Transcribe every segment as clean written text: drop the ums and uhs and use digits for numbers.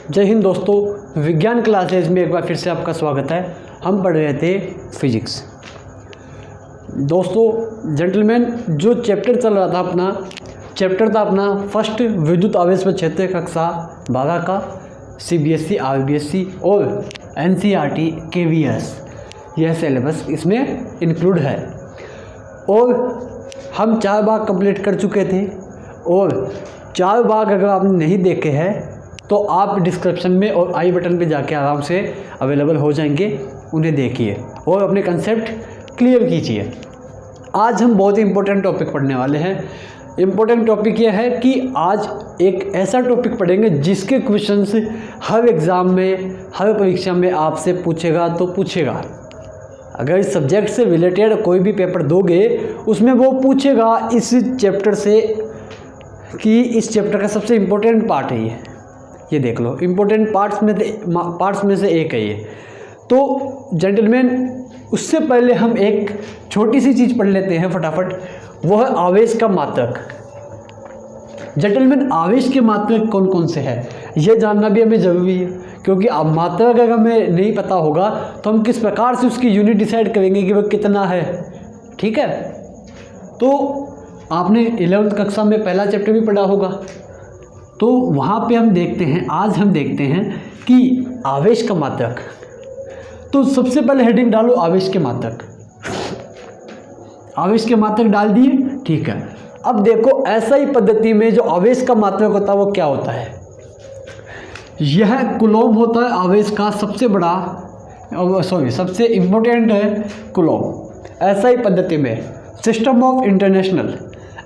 जय हिंद दोस्तों, विज्ञान क्लासेज में एक बार फिर से आपका स्वागत है। हम पढ़ रहे थे फिजिक्स। दोस्तों जेंटलमैन, जो चैप्टर चल रहा था अपना फर्स्ट विद्युत आवेश व क्षेत्र कक्षा 12 का CBSE, RBSE और NCERT KVS यह सिलेबस इसमें इंक्लूड है। और हम 4 भाग कंप्लीट कर चुके थे और 4 भाग अगर आपने नहीं देखे हैं तो आप डिस्क्रिप्शन में और आई बटन पे जाके आराम से अवेलेबल हो जाएंगे, उन्हें देखिए और अपने कंसेप्ट क्लियर कीजिए। आज हम बहुत ही इम्पोर्टेंट टॉपिक पढ़ने वाले हैं। इम्पोर्टेंट टॉपिक यह है कि आज एक ऐसा टॉपिक पढ़ेंगे जिसके क्वेश्चंस हर एग्ज़ाम में, हर परीक्षा में आपसे पूछेगा तो पूछेगा। अगर इस सब्जेक्ट से रिलेटेड कोई भी पेपर दोगे उसमें वो पूछेगा इस चैप्टर से कि इस चैप्टर का सबसे इम्पोर्टेंट पार्ट है ये देख लो, इम्पोर्टेंट पार्ट्स में से एक है ये। तो जेंटलमैन, उससे पहले हम एक छोटी सी चीज़ पढ़ लेते हैं फटाफट, वो है आवेश का मात्रक। जेंटलमैन, आवेश के मात्रक कौन कौन से हैं ये जानना भी हमें ज़रूरी है, क्योंकि अब मात्रक अगर हमें नहीं पता होगा तो हम किस प्रकार से उसकी यूनिट डिसाइड करेंगे कि वह कितना है। ठीक है, तो आपने 11वीं कक्षा में पहला चैप्टर भी पढ़ा होगा, तो वहाँ पे आज हम देखते हैं कि आवेश का मात्रक। तो सबसे पहले हेडिंग डालो आवेश के मात्रक। आवेश के मात्रक डाल दिए, ठीक है। अब देखो ऐसा ही पद्धति में जो आवेश का मात्रक होता है वो क्या होता है, यह कूलॉम होता है आवेश का सबसे इम्पोर्टेंट है कूलॉम। ऐसा ही पद्धति में सिस्टम ऑफ इंटरनेशनल,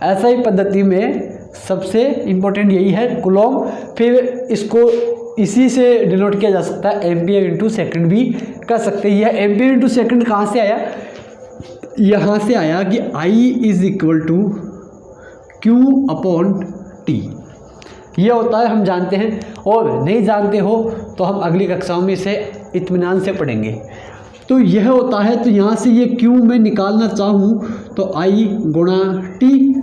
ऐसा ही पद्धति में सबसे इम्पोर्टेंट यही है कूलॉम। फिर इसको इसी से डिनोट किया जा सकता है, एम्पियर इंटू सेकंड भी कर सकते हैं। यह एम्पियर इंटू सेकंड कहाँ से आया, यहाँ से आया कि I = Q/T यह होता है, हम जानते हैं। और नहीं जानते हो तो हम अगली कक्षाओं में इसे इत्मीनान से पढ़ेंगे। तो यह होता है, तो यहाँ से ये Q में निकालना चाहूँ तो I/T,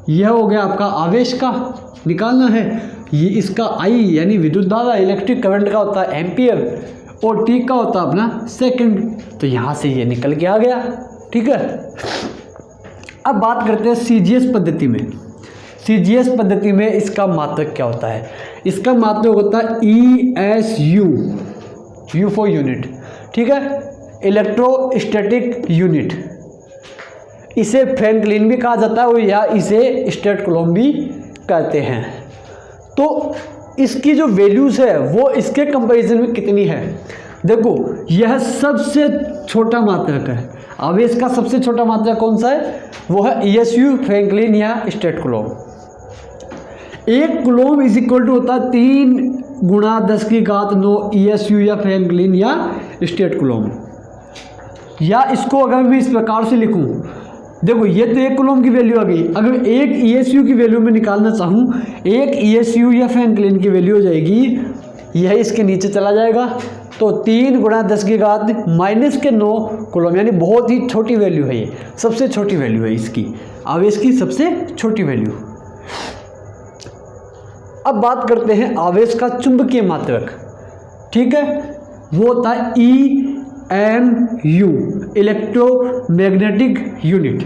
यह हो गया आपका आवेश का निकालना है। ये इसका I यानी विद्युत धारा, इलेक्ट्रिक करंट का होता है एम्पियर, और T का होता है अपना सेकंड। तो यहाँ से ये निकल के आ गया। ठीक है, अब बात करते हैं CGS पद्धति में। CGS पद्धति में इसका मात्रक क्या होता है, इसका मात्रक होता है ESU, U फॉर यूनिट। ठीक है, इलेक्ट्रोस्टैटिक यूनिट। इसे फ्रैंकलिन भी कहा जाता है या इसे स्टेट कूलॉम भी कहते हैं। तो इसकी जो वैल्यूज़ है वो इसके कंपैरिजन में कितनी है, देखो यह सबसे छोटा मात्रक है। आवेश का सबसे छोटा मात्रक कौन सा है, वो है ESU, फ्रैंकलिन या स्टेट कूलॉम। 1 कूलॉम = होता है 3 × 10⁻⁹ ESU या फ्रैंकलिन या स्टेट कूलॉम। या इसको अगर मैं इस प्रकार से लिखूं, देखो ये तो 1 कूलॉम की वैल्यू आ गई। अगर 1 ESU की वैल्यू में निकालना चाहूँ, 1 ESU या फ्रैंकलिन की वैल्यू हो जाएगी, यह इसके नीचे चला जाएगा, तो 3 × 10⁻⁹ कूलॉम, यानी बहुत ही छोटी वैल्यू है। ये सबसे छोटी वैल्यू है इसकी, आवेश की सबसे छोटी वैल्यू। अब बात करते हैं आवेश का चुंबकीय मात्रक। ठीक है, वो होता है EMU, इलेक्ट्रोमैग्नेटिक यूनिट।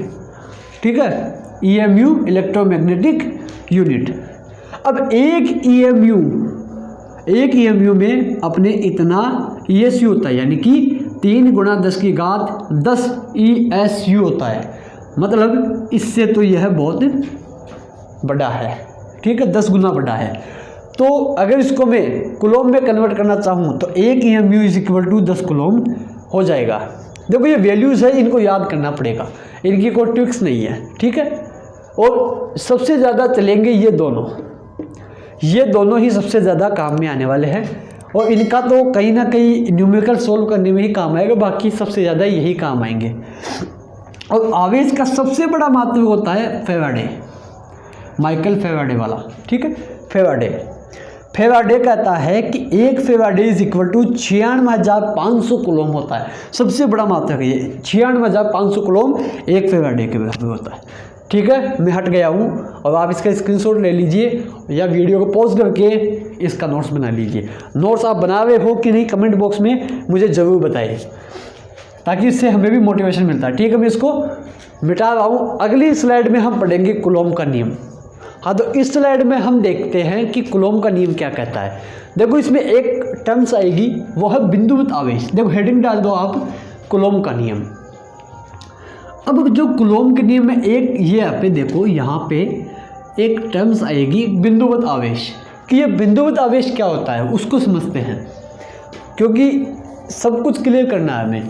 ठीक है, EMU, इलेक्ट्रोमैग्नेटिक यूनिट। अब एक EMU में अपने इतना ESU होता है, यानी कि 3 × 10⁻10 ESU होता है। मतलब इससे तो यह बहुत बड़ा है। ठीक है, 10 गुना बड़ा है। तो अगर इसको मैं कूलॉम में कन्वर्ट करना चाहूँ तो 1 EMU = 10 कूलॉम हो जाएगा। देखो ये वैल्यूज़ है, इनको याद करना पड़ेगा, इनकी कोई ट्रिक्स नहीं है। ठीक है, और सबसे ज़्यादा चलेंगे ये दोनों ही सबसे ज़्यादा काम में आने वाले हैं। और इनका तो कहीं ना कहीं न्यूमेरिकल सोल्व करने में ही काम आएगा, बाकी सबसे ज़्यादा यही काम आएंगे। और आवेश का सबसे बड़ा मात्रक होता है फेराडे, माइकल फेराडे वाला। ठीक है, फेराडे कहता है कि 1 फेराडे = 96,500 कूलॉम होता है। सबसे बड़ा मात्रक है ये, 96,500 कूलॉम 1 फेराडे के बराबर होता है। ठीक है, मैं हट गया हूँ और आप इसका स्क्रीनशॉट ले लीजिए या वीडियो को पॉज करके इसका नोट्स बना लीजिए। नोट्स आप बना रहे हो कि नहीं कमेंट बॉक्स में मुझे ज़रूर बताइए, ताकि इससे हमें भी मोटिवेशन मिलता है। ठीक है, मैं इसको मिटा रहा हूँ। अगली स्लाइड में हम पढ़ेंगे कूलॉम का नियम। हाँ, तो इस स्लाइड में हम देखते हैं कि कूलॉम का नियम क्या कहता है। देखो, इसमें एक टर्म्स आएगी, वो है बिंदुवत आवेश। देखो हेडिंग डाल दो आप, कूलॉम का नियम। अब जो कूलॉम के नियम में एक ये आप देखो, यहाँ पे एक टर्म्स आएगी बिंदुवत आवेश, कि ये बिंदुवत आवेश क्या होता है उसको समझते हैं, क्योंकि सब कुछ क्लियर करना है हमें।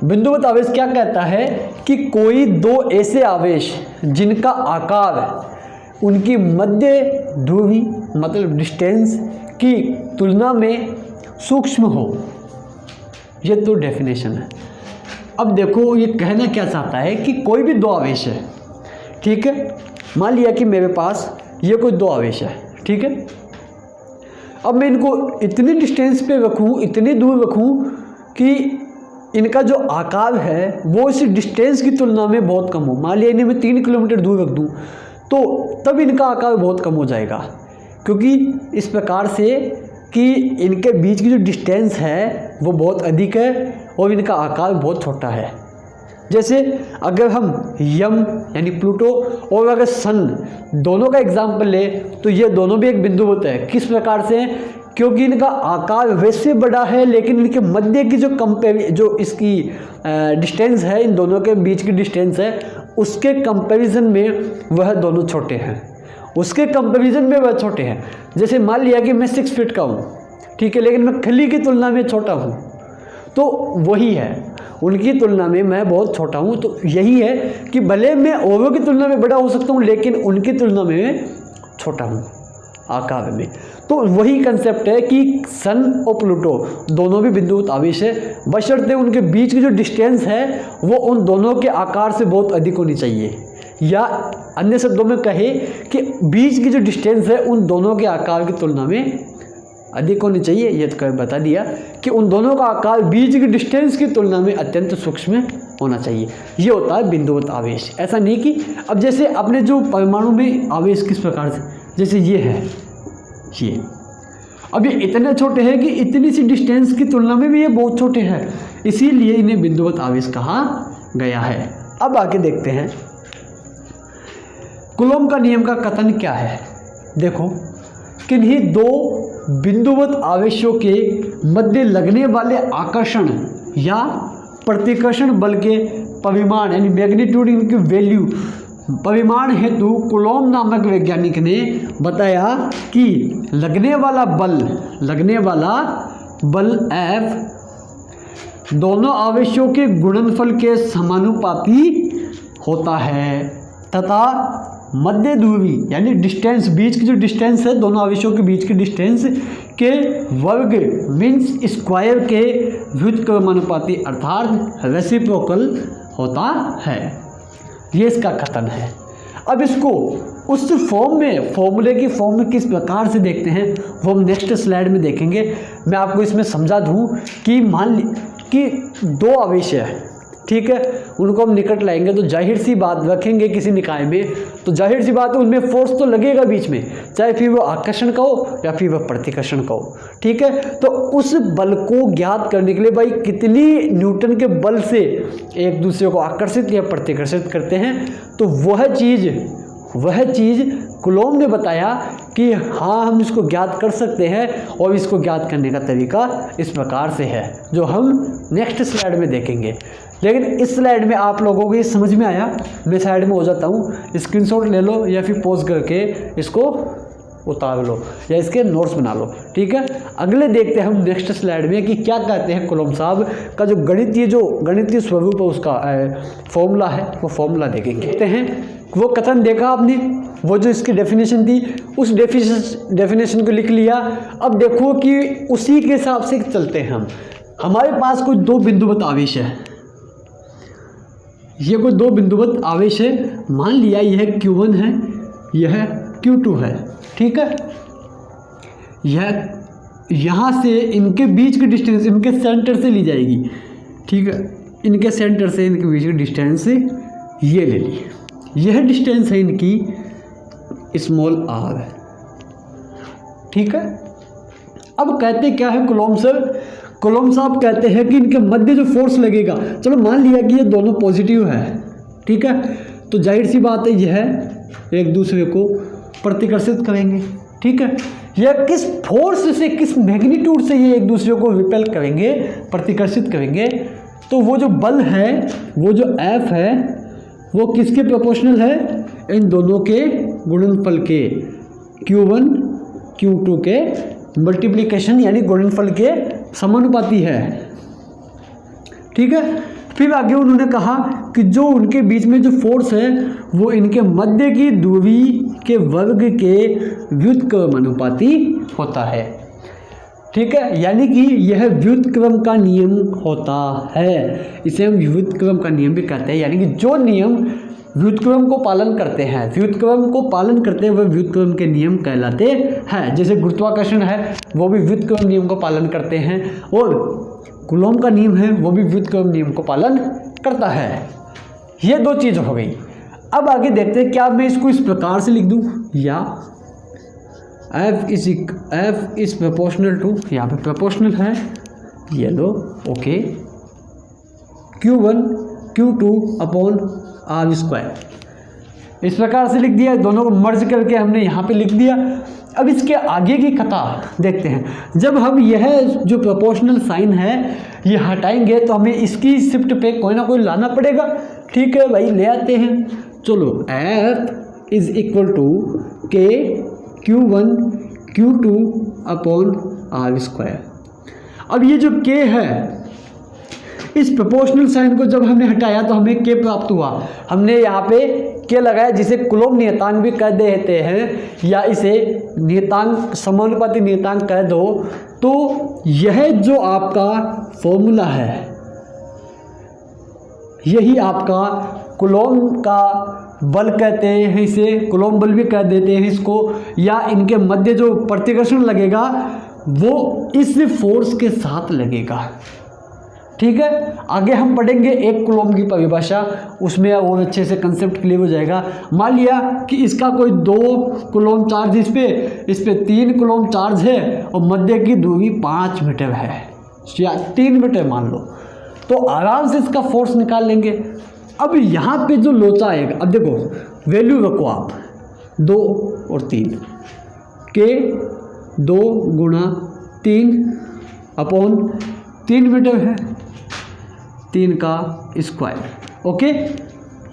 बिंदुवत आवेश क्या कहता है कि कोई दो ऐसे आवेश जिनका आकार उनकी मध्य दूरी मतलब डिस्टेंस की तुलना में सूक्ष्म हो। ये तो डेफिनेशन है। अब देखो ये कहना क्या चाहता है कि कोई भी दो आवेश है, ठीक है। मान लिया कि मेरे पास ये कोई दो आवेश है, ठीक है। अब मैं इनको इतनी डिस्टेंस पे रखूँ, इतनी दूर रखूँ कि इनका जो आकार है वो इस डिस्टेंस की तुलना में बहुत कम हो। मान लिया इन्हें मैं 3 किलोमीटर दूर रख दूँ तो तब इनका आकार बहुत कम हो जाएगा, क्योंकि इस प्रकार से कि इनके बीच की जो डिस्टेंस है वो बहुत अधिक है और इनका आकार बहुत छोटा है। जैसे अगर हम यम यानी प्लूटो और अगर सन दोनों का एग्जाम्पल ले तो ये दोनों भी एक बिंदुवत है। किस प्रकार से? क्योंकि इनका आकार वैसे बड़ा है लेकिन इनके मध्य की जो इसकी डिस्टेंस है, इन दोनों के बीच की डिस्टेंस है, उसके कंपैरिजन में वह दोनों छोटे हैं। उसके कंपैरिजन में वह छोटे हैं। जैसे मान लिया कि मैं 6 फीट का हूँ, ठीक है, लेकिन मैं खली की तुलना में छोटा हूँ, तो वही है, उनकी तुलना में मैं बहुत छोटा हूँ। तो यही है कि भले मैं औरों की तुलना में बड़ा हो सकता हूँ लेकिन उनकी तुलना में छोटा हूँ आकार में। तो वही कंसेप्ट है कि सन और प्लूटो दोनों भी बिंदुवत आवेश है, बशर्ते उनके बीच की जो डिस्टेंस है वो उन दोनों के आकार से बहुत अधिक होनी चाहिए, या अन्य शब्दों में कहे कि बीच की जो डिस्टेंस है उन दोनों के आकार की तुलना में अधिक होनी चाहिए। ये तो कभी बता दिया कि उन दोनों का आकार बीच की डिस्टेंस की तुलना में अत्यंत सूक्ष्म होना चाहिए। ये होता है बिंदुवत आवेश। ऐसा नहीं कि अब जैसे अपने जो परमाणु में आवेश किस प्रकार से, जैसे ये है, ये अब ये इतने छोटे हैं कि इतनी सी डिस्टेंस की तुलना में भी ये बहुत छोटे हैं, इसीलिए इन्हें बिंदुवत आवेश कहा गया है। अब आगे देखते हैं कूलॉम का नियम का कथन क्या है। देखो, किन्हीं दो बिंदुवत आवेशों के मध्य लगने वाले आकर्षण या प्रतिकर्षण बल के परिमाण यानी मैग्नीट्यूड, इनकी वैल्यू परिमाण हेतु कूलॉम नामक वैज्ञानिक ने बताया कि लगने वाला बल F दोनों आवेशों के गुणनफल के समानुपाती होता है तथा मध्य दूरी यानी डिस्टेंस, बीच की जो डिस्टेंस है दोनों आवेशों के बीच की डिस्टेंस के वर्ग मीन्स स्क्वायर के व्युत्क्रमानुपाती अर्थात रेसिप्रोकल होता है। ये इसका कथन है। अब इसको उस फॉर्म में, फॉर्मूले की फॉर्म में किस प्रकार से देखते हैं वो हम नेक्स्ट स्लाइड में देखेंगे। मैं आपको इसमें समझा दूँ कि मान ली कि दो आवेश है, ठीक है, उनको हम निकट लाएंगे तो जाहिर सी बात रखेंगे किसी निकाय में, तो जाहिर सी बात है उनमें फोर्स तो लगेगा बीच में, चाहे फिर वो आकर्षण का हो या फिर वह प्रतिकर्षण का हो, ठीक है। तो उस बल को ज्ञात करने के लिए भाई कितनी न्यूटन के बल से एक दूसरे को आकर्षित या प्रतिकर्षित करते हैं, तो वह चीज़ कूलॉम ने बताया कि हाँ हम इसको ज्ञात कर सकते हैं, और इसको ज्ञात करने का तरीका इस प्रकार से है जो हम नेक्स्ट स्लाइड में देखेंगे। लेकिन इस स्लाइड में आप लोगों को ये समझ में आया, मैं साइड में हो जाता हूँ, स्क्रीनशॉट ले लो या फिर पॉज करके इसको उतार लो या इसके नोट्स बना लो, ठीक है। अगले देखते हैं हम नेक्स्ट स्लाइड में कि क्या कहते हैं कूलॉम साहब का जो गणितीय स्वरूप है, उसका फॉर्मूला है, वो फॉर्मूला देखेंगे। देखते हैं वो कथन देखा आपने, वो जो इसकी डेफिनेशन थी उस डेफिनेशन को लिख लिया। अब देखो कि उसी के हिसाब से चलते हैं हम। हमारे पास कोई दो बिंदुवत आवेश है, ये कोई दो बिंदुवत आवेश है, मान लिया यह Q1 है, यह Q2 है, ठीक है। यह यहाँ से इनके बीच की डिस्टेंस इनके सेंटर से ली जाएगी, ठीक है, इनके सेंटर से इनके बीच की डिस्टेंस ये ले ली, यह डिस्टेंस है इनकी स्मॉल r, ठीक है। अब कहते क्या है कूलॉम सर? कूलॉम साहब कहते हैं कि इनके मध्य जो फोर्स लगेगा, चलो मान लिया कि ये दोनों पॉजिटिव है, ठीक है, तो जाहिर सी बात है यह एक दूसरे को प्रतिकर्षित करेंगे, ठीक है। यह किस फोर्स से, किस मैग्नीट्यूड से ये एक दूसरे को रिपेल करेंगे, प्रतिकर्षित करेंगे? तो वो जो बल है, वो जो F है, वो किसके प्रोपोर्शनल है? इन दोनों के गुणनफल के, Q1 Q2 के मल्टीप्लिकेशन यानी गुणनफल के समानुपाती है, ठीक है। फिर आगे उन्होंने कहा कि जो उनके बीच में जो फोर्स है वो इनके मध्य की दूरी के वर्ग के व्युत्क्रमानुपाती होता है, ठीक है। यानी कि यह व्युत्क्रम का नियम होता है, इसे हम व्युत्क्रम का नियम भी कहते हैं। यानी कि जो नियम व्युत्क्रम को पालन करते हैं, व्युत्क्रम को पालन करते हैं, वह व्युत्क्रम के नियम कहलाते हैं। जैसे गुरुत्वाकर्षण है वो भी व्युत्क्रम नियम को पालन करते हैं, और कूलॉम का नियम है वो भी व्युत्क्रम नियम को पालन करता है। ये दो चीज़ हो गई। अब आगे देखते हैं, क्या मैं इसको इस प्रकार से लिख दूं, या F इज प्रोपोर्शनल टू, यहाँ पे प्रोपोर्शनल है, ये लो, okay, Q1 Q2 upon R square, इस प्रकार से लिख दिया। दोनों को मर्ज करके हमने यहाँ पे लिख दिया। अब इसके आगे की कथा देखते हैं। जब हम यह जो प्रोपोर्शनल साइन है ये हटाएंगे तो हमें इसकी शिफ्ट पे कोई ना कोई लाना पड़ेगा, ठीक है भाई, ले आते हैं। चलो, F इज इक्वल टू के Q1 Q2 upon R square. अब ये जो K है, इस प्रोपोर्शनल साइन को जब हमने हटाया तो हमें K प्राप्त हुआ। हमने यहाँ पे K लगाया, जिसे कूलॉम नियतांक भी कह देते हैं, या इसे नियतांक, समानुपाती नियतांक कह दो। तो यह जो आपका फॉर्मूला है, यही आपका कूलॉम का बल कहते हैं, इसे कूलॉम बल भी कह देते हैं इसको, या इनके मध्य जो प्रतिकर्षण लगेगा वो इस फोर्स के साथ लगेगा, ठीक है। आगे हम पढ़ेंगे एक कूलॉम की परिभाषा, उसमें और अच्छे से कंसेप्ट क्लियर हो जाएगा। मान लिया कि इसका कोई 2 कूलॉम चार्ज इस पे 3 कूलॉम चार्ज है और मध्य की दूरी 5 मीटर है या 3 मीटर मान लो, तो आराम से इसका फोर्स निकाल लेंगे। अब यहाँ पे जो लोचा आएगा, अब देखो वैल्यू रखो आप 2 और 3 के 2 गुणा 3 अपॉन 3 मीटर है, 3 का स्क्वायर, ओके।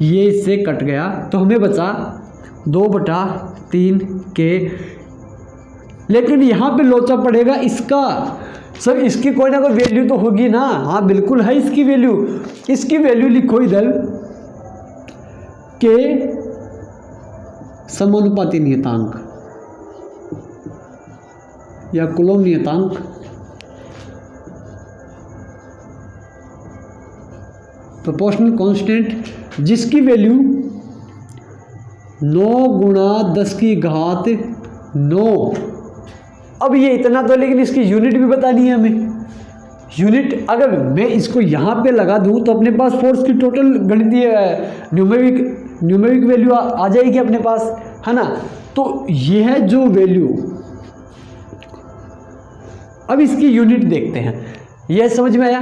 ये इससे कट गया तो हमें बचा 2/3 के। लेकिन यहाँ पे लोचा पड़ेगा इसका, सर इसकी कोई ना कोई वैल्यू तो होगी ना। हाँ बिल्कुल है इसकी वैल्यू। इसकी वैल्यू लिखो इधर, के समानुपाती नियतांक या कूलॉम नियतांक, प्रोपोर्शनल कांस्टेंट, जिसकी वैल्यू 9 गुणा 10 की घात 9। अब ये इतना तो, लेकिन इसकी यूनिट भी बतानी है हमें। यूनिट अगर मैं इसको यहाँ पे लगा दूँ तो अपने पास फोर्स की टोटल गणितीय न्यूमेरिक वैल्यू आ जाएगी अपने पास, है ना। तो ये है जो वैल्यू, अब इसकी यूनिट देखते हैं। यह समझ में आया?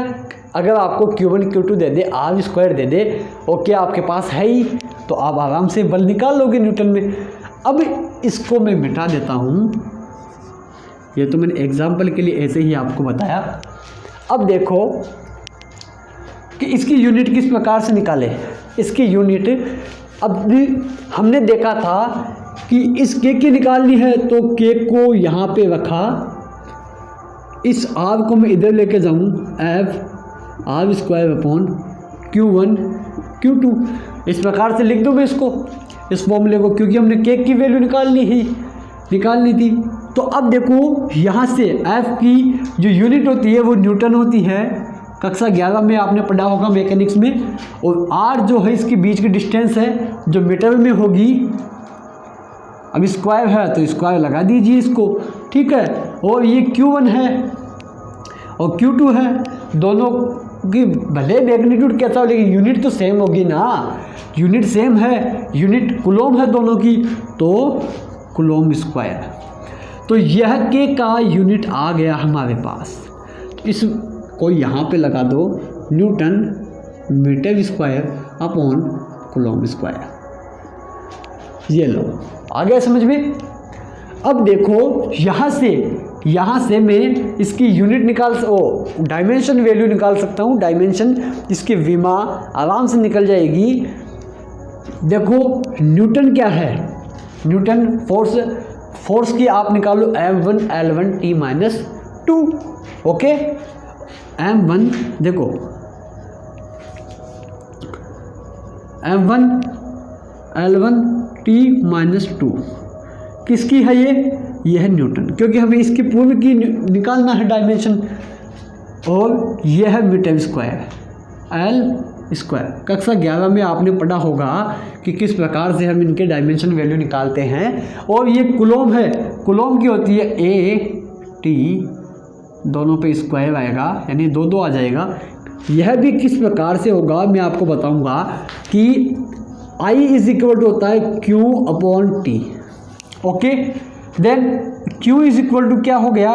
अगर आपको Q1 Q2 दे दे, R स्क्वायर दे दे, ओके आपके पास है ही, तो आप आराम से बल निकाल लोगे न्यूटन में। अब इसको मैं मिटा देता हूँ, ये तो मैंने एग्जाम्पल के लिए ऐसे ही आपको बताया। अब देखो कि इसकी यूनिट किस प्रकार से निकाले। इसकी यूनिट अब भी हमने देखा था कि इस K की निकालनी है, तो K को यहाँ पे रखा, इस R को मैं इधर लेके जाऊँ, F R square upon Q1 Q2, इस प्रकार से लिख दूँ मैं इसको, इस फॉर्मूले को, क्योंकि हमने K की वैल्यू निकालनी थी। तो अब देखो यहाँ से F की जो यूनिट होती है वो न्यूटन होती है, कक्षा 11 में आपने पढ़ा होगा मैकेनिक्स में, और R जो है इसके बीच की डिस्टेंस है जो मीटर में होगी। अब स्क्वायर है तो स्क्वायर लगा दीजिए इसको, ठीक है। और ये Q1 है और Q2 है, दोनों की भले मैग्नीट्यूड कैसा हो लेकिन यूनिट तो सेम होगी ना, यूनिट सेम है, यूनिट कूलॉम है दोनों की, तो कूलॉम स्क्वायर। तो यह के का यूनिट आ गया हमारे पास। इसको यहाँ पे लगा दो, newton meter square upon coulomb square. ये लो, आ गया समझ में। अब देखो यहाँ से मैं इसकी यूनिट डायमेंशन वैल्यू निकाल सकता हूँ। डायमेंशन इसकी विमा आराम से निकल जाएगी। देखो न्यूटन क्या है, न्यूटन फोर्स की आप निकालो m1 L1 T-2। Okay, m1 देखो m1 L1 T-2 किसकी है ये है न्यूटन, क्योंकि हमें इसकी पूर्व की निकालना है डायमेंशन। और यह है मीटर स्क्वायर L स्क्वायर। कक्षा 11 में आपने पढ़ा होगा कि किस प्रकार से हम इनके डायमेंशन वैल्यू निकालते हैं। और ये कूलम है, कूलम की होती है A T, दोनों पे स्क्वायर आएगा यानी 2 आ जाएगा। यह भी किस प्रकार से होगा मैं आपको बताऊंगा कि I इज इक्वल टू होता है Q upon T। Okay, then Q is equal to क्या हो गया,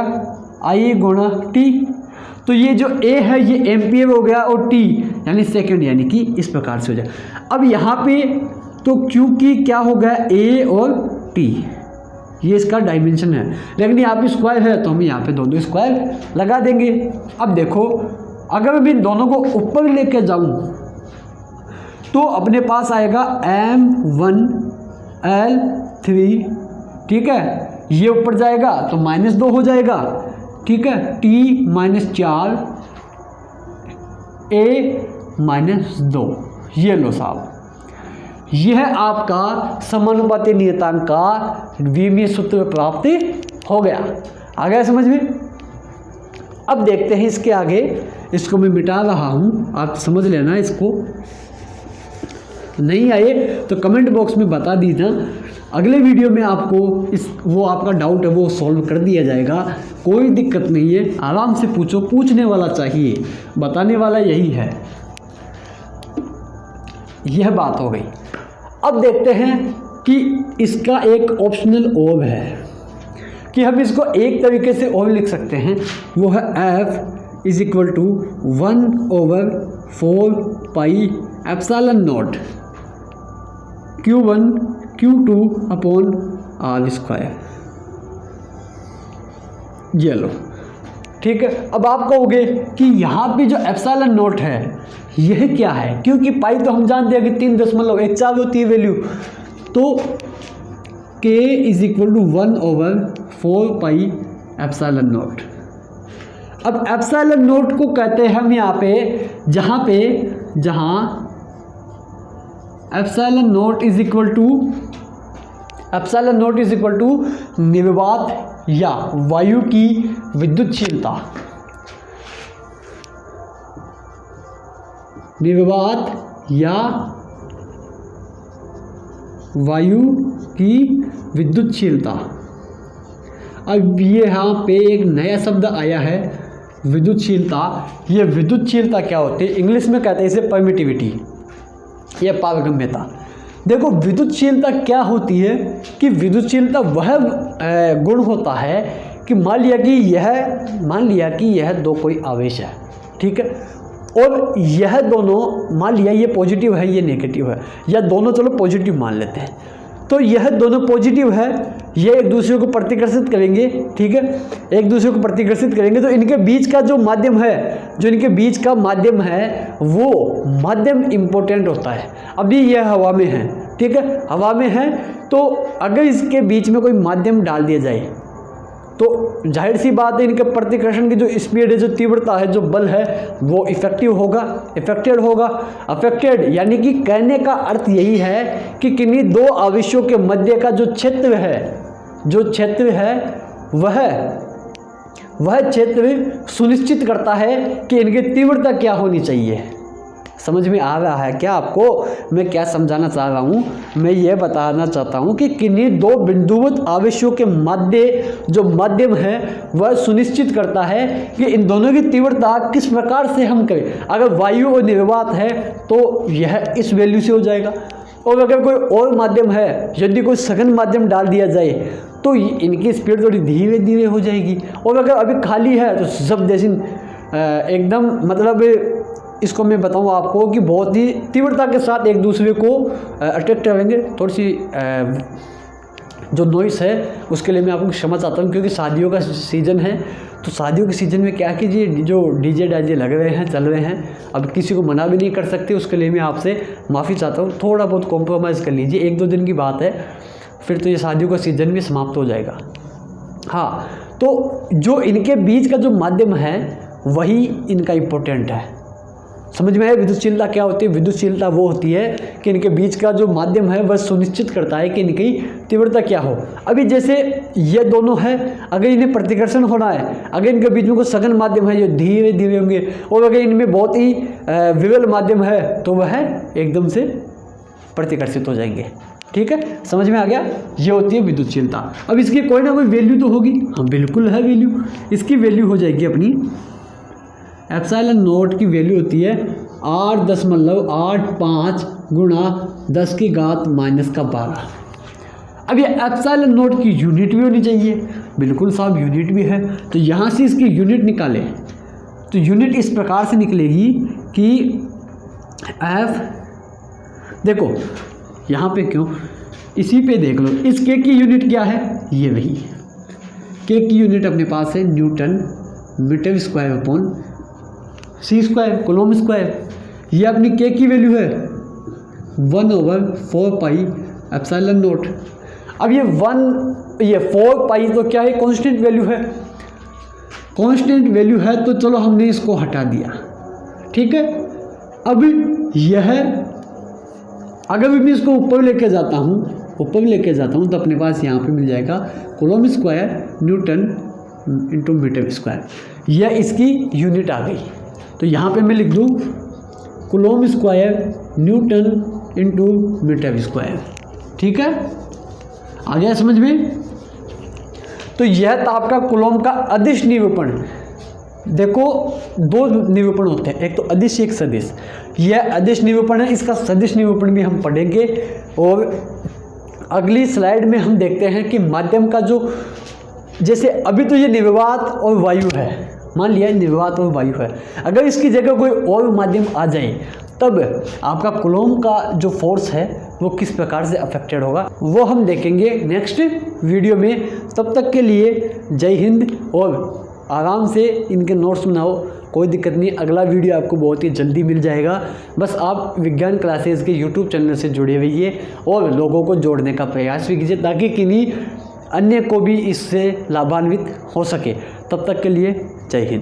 I गुणा T। तो ये जो A है ये एम्पियर हो गया और T यानी सेकंड, यानी कि इस प्रकार से हो जाए। अब यहाँ पे तो Q की क्या हो गया A और T, ये इसका डायमेंशन है। लेकिन यहाँ पे स्क्वायर है तो हम यहाँ पे 2 स्क्वायर लगा देंगे। अब देखो अगर मैं इन दोनों को ऊपर लेके जाऊँ तो अपने पास आएगा m1 L3, ठीक है, ये ऊपर जाएगा तो -2 हो जाएगा, ठीक है, T-4 A-2। ये लो साहब, यह आपका समानुपाती नियतांक का द्विमीय सूत्र प्राप्त हो गया। आ गया समझ में। अब देखते हैं इसके आगे, इसको मैं मिटा रहा हूँ, आप समझ लेना। इसको नहीं आए तो कमेंट बॉक्स में बता दीजिए, अगले वीडियो में आपको वो आपका डाउट है वो सॉल्व कर दिया जाएगा। कोई दिक्कत नहीं है, आराम से पूछो, पूछने वाला चाहिए, बताने वाला यही है। यह बात हो गई। अब देखते हैं कि इसका एक ऑप्शनल और है कि हम इसको एक तरीके से और लिख सकते हैं, वो है F is equal to 1/4πε0 Q1 Q2 upon R square. ये लो, ठीक है। अब आप कहोगे कि यहाँ पे जो एप्सिलॉन नोट है यह क्या है, क्योंकि पाई तो हम जानते हैं कि 3.14 होती है वैल्यू। तो K इज इक्वल टू 1/4πε0। अब एप्सिलॉन नोट को कहते हैं हम यहाँ पे जहाँ epsilon naught is equal to निर्वात या वायु की विद्युतशीलता, निर्वात या वायु की विद्युतशीलता। अब ये यहाँ पे एक नया शब्द आया है, विद्युतशीलता। ये विद्युतशीलता क्या होती है, इंग्लिश में कहते हैं इसे परमिटिविटी या पारगम्यता। देखो विद्युतशीलता क्या होती है कि विद्युतशीलता वह गुण होता है कि मान लिया कि यह दो कोई आवेश है, ठीक है, और यह दोनों मान लिया ये पॉजिटिव है ये नेगेटिव है, या दोनों चलो पॉजिटिव मान लेते हैं। तो यह दोनों पॉजिटिव है, ये एक दूसरे को प्रतिकर्षित करेंगे, ठीक है, एक दूसरे को प्रतिकर्षित करेंगे। तो इनके बीच का जो माध्यम है, वो माध्यम इम्पोर्टेंट होता है। अभी यह हवा में है, ठीक है, हवा में है, तो अगर इसके बीच में कोई माध्यम डाल दिया जाए तो जाहिर सी बात है इनके प्रतिकर्षण की जो स्पीड है, जो तीव्रता है, जो बल है, वो इफेक्टेड होगा। अफेक्टेड यानी कि कहने का अर्थ यही है कि किन्हीं दो आवेशों के मध्य का जो क्षेत्र है वह क्षेत्र सुनिश्चित करता है कि इनकी तीव्रता क्या होनी चाहिए। समझ में आ रहा है क्या आपको मैं क्या समझाना चाह रहा हूँ? मैं ये बताना चाहता हूँ कि किन्हीं दो बिंदुवत आवेशों के मध्य जो माध्यम है वह सुनिश्चित करता है कि इन दोनों की तीव्रता किस प्रकार से हम करें। अगर वायु और निर्वात है तो यह इस वैल्यू से हो जाएगा, और अगर कोई और माध्यम है, यदि कोई सघन माध्यम डाल दिया जाए तो इनकी स्पीड थोड़ी धीरे धीरे हो जाएगी। और अगर अभी खाली है तो सब जैसे एकदम मतलब इसको मैं बताऊँ आपको कि बहुत ही तीव्रता के साथ एक दूसरे को अटैक करेंगे। थोड़ी सी जो नॉइस है उसके लिए मैं आपको क्षमा चाहता हूँ, क्योंकि शादियों का सीज़न है। तो शादियों के सीज़न में क्या कीजिए, जो डीजे डाजे लग रहे हैं, चल रहे हैं, अब किसी को मना भी नहीं कर सकते, उसके लिए मैं आपसे माफ़ी चाहता हूँ। थोड़ा बहुत कॉम्प्रोमाइज़ कर लीजिए, 1-2 दिन की बात है, फिर तो ये शादियों का सीज़न भी समाप्त हो जाएगा। हाँ, तो जो इनके बीच का जो माध्यम है वही इनका इम्पोर्टेंट है। समझ में है विद्युतशीलता क्या होती है? विद्युतशीलता वो होती है कि इनके बीच का जो माध्यम है वह सुनिश्चित करता है कि इनकी तीव्रता क्या हो। अभी जैसे ये दोनों है, अगर इन्हें प्रतिकर्षण होना है, अगर इनके बीच में कोई सघन माध्यम है जो धीरे धीरे होंगे, और अगर इनमें बहुत ही विरल माध्यम है तो वह एकदम से प्रतिकर्षित हो जाएंगे। ठीक है, समझ में आ गया? ये होती है विद्युतशीलता। अब इसकी कोई ना कोई वैल्यू तो होगी। हाँ बिल्कुल है वैल्यू। इसकी वैल्यू हो जाएगी अपनी एप्सिलॉन नॉट की वैल्यू होती है 8.85 गुणा 10 की घात -12। अब ये एप्सिलॉन नॉट की यूनिट भी होनी चाहिए। बिल्कुल साहब यूनिट भी है, तो यहाँ से इसकी यूनिट निकालें तो यूनिट इस प्रकार से निकलेगी कि एफ, देखो यहाँ पे क्यों, इसी पे देख लो, इस के की यूनिट क्या है, ये वही के की यूनिट अपने पास है न्यूटन मीटर स्क्वायर अपॉन सी स्क्वायर कूलम स्क्वायर। ये अपनी के की वैल्यू है 1/4 पाई एप्सिलॉन नॉट। अब ये 4 पाई तो क्या है, कांस्टेंट वैल्यू है। कांस्टेंट वैल्यू है तो चलो हमने इसको हटा दिया। ठीक है, अब यह अगर मैं इसको ऊपर लेके जाता हूँ तो अपने पास यहाँ पे मिल जाएगा coulomb square newton into meter square. यह इसकी यूनिट आ गई। तो यहाँ पे मैं लिख दूँ coulomb square newton into meter square. ठीक है, आ गया समझ में? तो यह था आपका कूलम का अदिश निरूपण। देखो 2 निरूपण होते हैं, एक तो अदिश एक सदिश। यह अदिश निरूपण है, इसका सदिश निरूपण भी हम पढ़ेंगे। और अगली स्लाइड में हम देखते हैं कि माध्यम का जो, जैसे अभी तो ये निर्वात और वायु है, मान लिया निर्वात और वायु है, अगर इसकी जगह कोई और माध्यम आ जाए तब आपका कूलम का जो फोर्स है वो किस प्रकार से अफेक्टेड होगा, वो हम देखेंगे नेक्स्ट वीडियो में। तब तक के लिए जय हिंद, और आराम से इनके नोट्स बनाओ, कोई दिक्कत नहीं। अगला वीडियो आपको बहुत ही जल्दी मिल जाएगा। बस आप विज्ञान क्लासेस के यूट्यूब चैनल से जुड़े रहिए और लोगों को जोड़ने का प्रयास भी कीजिए, ताकि किन्हीं अन्य को भी इससे लाभान्वित हो सके। तब तक के लिए जय हिंद।